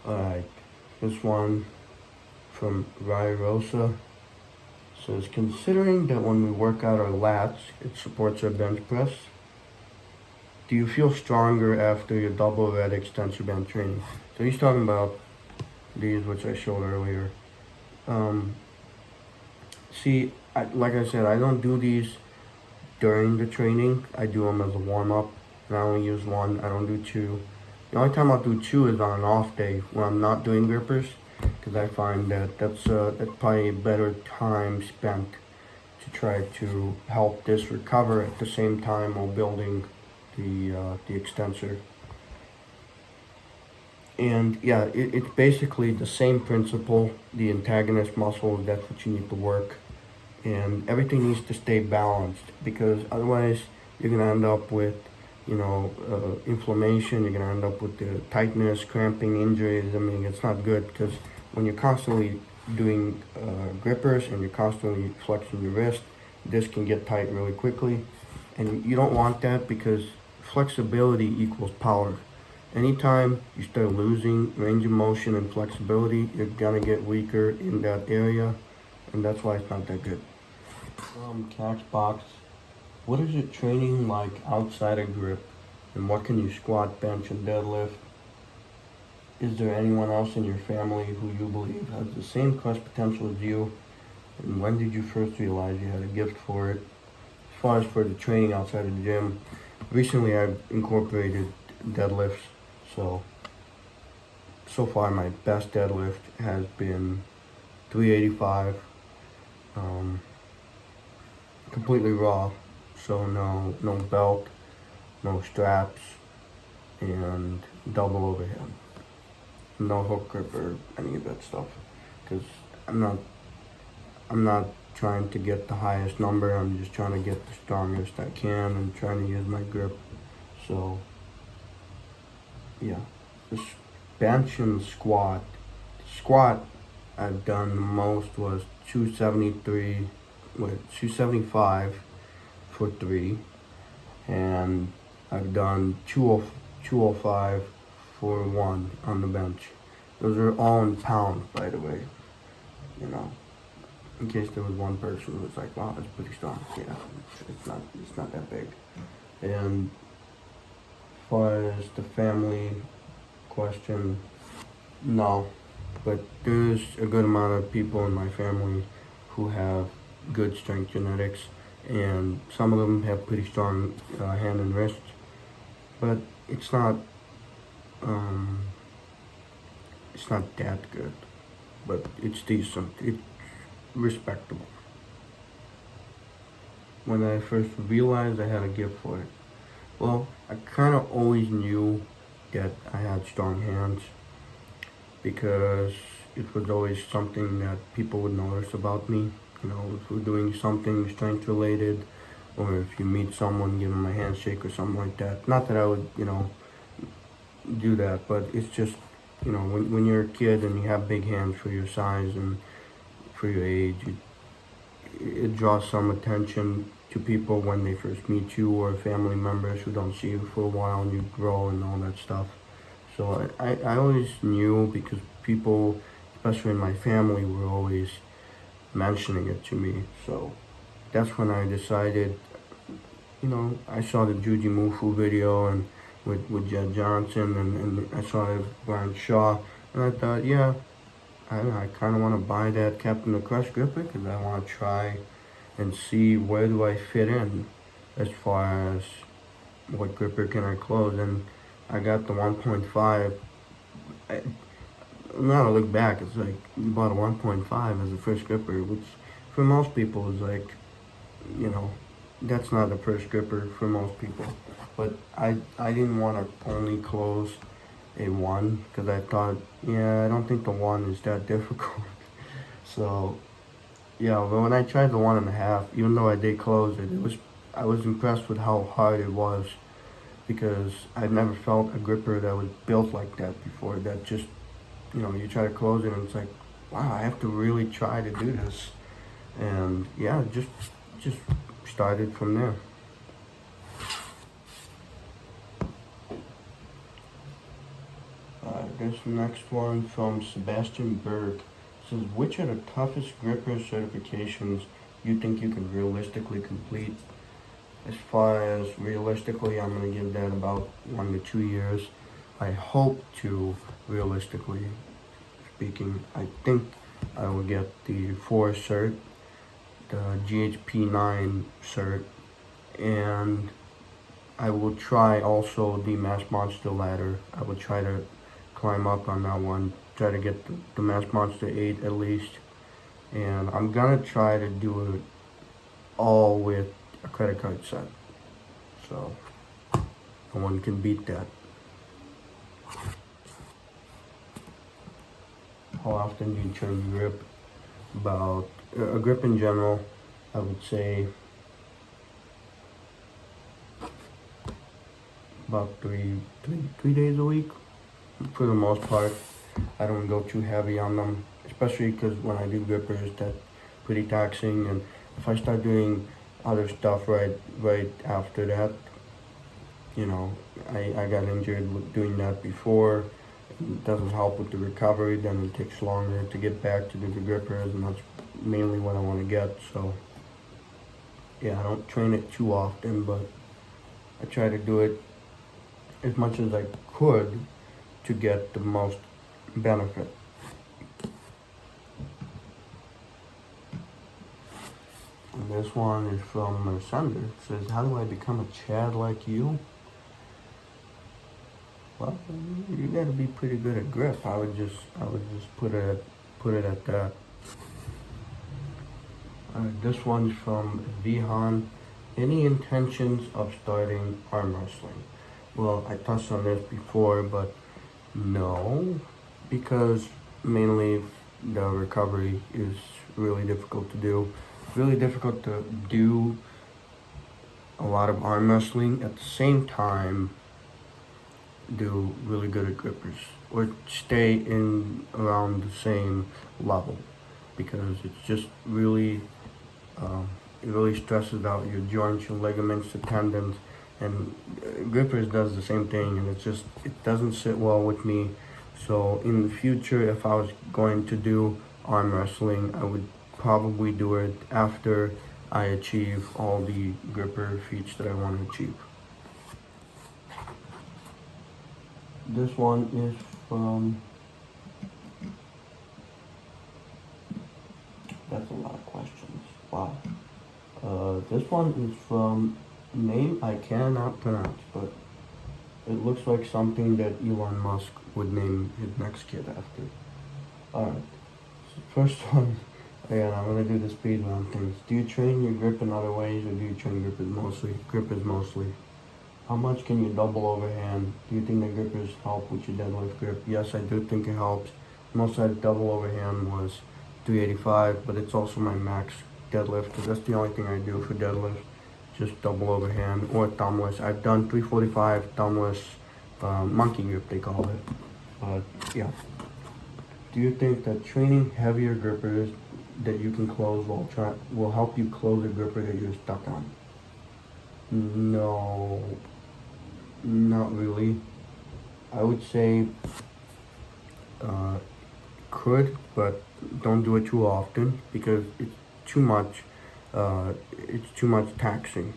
Alright, this one from Rye Rosa says, considering that when we work out our lats, it supports our bench press, do you feel stronger after your double red extensor band training? So he's talking about these, which I showed earlier. Like I said, I don't do these during the training. I do them as a warm-up, and I only use one. I don't do two. The only time I'll do two is on an off day when I'm not doing grippers, because I find that that's probably a better time spent to try to help this recover at the same time while building the extensor. And yeah, it's basically the same principle. The antagonist muscles, that's what you need to work. And everything needs to stay balanced, because otherwise you're going to end up with, inflammation. You're going to end up with the tightness, cramping, injuries. I mean, it's not good, because when you're constantly doing grippers and you're constantly flexing your wrist, this can get tight really quickly. And you don't want that, because flexibility equals power. Anytime you start losing range of motion and flexibility, you're going to get weaker in that area, and that's why it's not that good. Catchbox, what is your training like outside of grip, and what can you squat, bench, and deadlift? Is there anyone else in your family who you believe has the same crush potential as you, and when did you first realize you had a gift for it? As far as for the training outside of the gym, recently I've incorporated deadlifts, so far my best deadlift has been 385, completely raw, so no belt, no straps, and double overhead, no hook grip or any of that stuff, because I'm not trying to get the highest number. I'm just trying to get the strongest I can and trying to use my grip. So yeah, this bench and squat I've done the most was 275 for 3, and I've done 205 for 1 on the bench. Those are all in pounds, by the way, in case there was one person who was like, wow, that's pretty strong. Yeah, it's not that big. And as far as the family question, no, but there's a good amount of people in my family who have good strength genetics, and some of them have pretty strong hand and wrist, but it's not that good, but it's decent. It's respectable. When I first realized I had a gift for it, well, I kind of always knew that I had strong hands, because it was always something that people would notice about me. If we're doing something strength related, or if you meet someone, give them a handshake or something like that. Not that I would, do that, but it's just, when you're a kid and you have big hands for your size and for your age, it draws some attention to people when they first meet you, or family members who don't see you for a while and you grow and all that stuff. So I always knew, because people, especially in my family, were always mentioning it to me. So that's when I decided, I saw the Juji Mufu video and with Jed Johnson, and I saw it with Brian Shaw, and I thought, yeah, I kind of want to buy that Captain the Crush gripper, because I want to try and see where do I fit in as far as what gripper can I close. And I got the 1.5. Now I look back, it's like you bought a 1.5 as a first gripper, which for most people is like, that's not a first gripper for most people. But I didn't want to only close a 1, because I thought, I don't think the 1 is that difficult. So yeah, but when I tried the 1.5, even though I did close it, I was impressed with how hard it was, because I've never felt a gripper that was built like that before. That just, you try to close it and it's like, wow, I have to really try to do this. And yeah, just started from there. This next one from Sebastian Berg says, which are the toughest gripper certifications you think you can realistically complete? As far as realistically, I'm going to give that about 1 to 2 years. I hope to, realistically speaking, I think I will get the 4 cert, the GHP9 cert, and I will try also the Mass Monster ladder. I will try to climb up on that one, try to get the Mass Monster 8 at least, and I'm gonna try to do it all with a credit card set, so no one can beat that. How often do you train grip? About a grip in general, I would say about three days a week for the most part. I don't go too heavy on them, especially because when I do grippers, that's pretty taxing, and if I start doing other stuff right after that, you know, I got injured doing that before. It doesn't help with the recovery, then it takes longer to get back to do the grippers, and that's mainly what I want to get. So yeah, I don't train it too often, but I try to do it as much as I could to get the most benefit. And this one is from Mercender. It says, how do I become a Chad like you? Well, you gotta be pretty good at grip. I would just put it at that. This one's from Vihan. Any intentions of starting arm wrestling? Well, I touched on this before, but no, because mainly the recovery is really difficult to do. Really difficult to do a lot of arm wrestling at the same time do really good at grippers or stay in around the same level, because it's just really it really stresses out your joints, your ligaments, the tendons, and grippers does the same thing, and it doesn't sit well with me. So in the future, if I was going to do arm wrestling, I would probably do it after I achieve all the gripper feats that I want to achieve. This one is from, that's a lot of questions, wow. This one is from name I cannot pronounce, but it looks like something that Elon Musk would name his next kid after. Alright, so first one, again, I'm going to do the speed round things. Do you train your grip in other ways, or do you train grippers mostly? Grippers mostly. How much can you double overhand? Do you think the grippers help with your deadlift grip? Yes, I do think it helps. Most of the double overhand was 385, but it's also my max deadlift, because that's the only thing I do for deadlift, just double overhand or thumbless. I've done 345 thumbless, monkey grip they call it. But yeah. Do you think that training heavier grippers that you can close will help you close a gripper that you're stuck on? No, not really. I would say could, but don't do it too often, because it's too much taxing.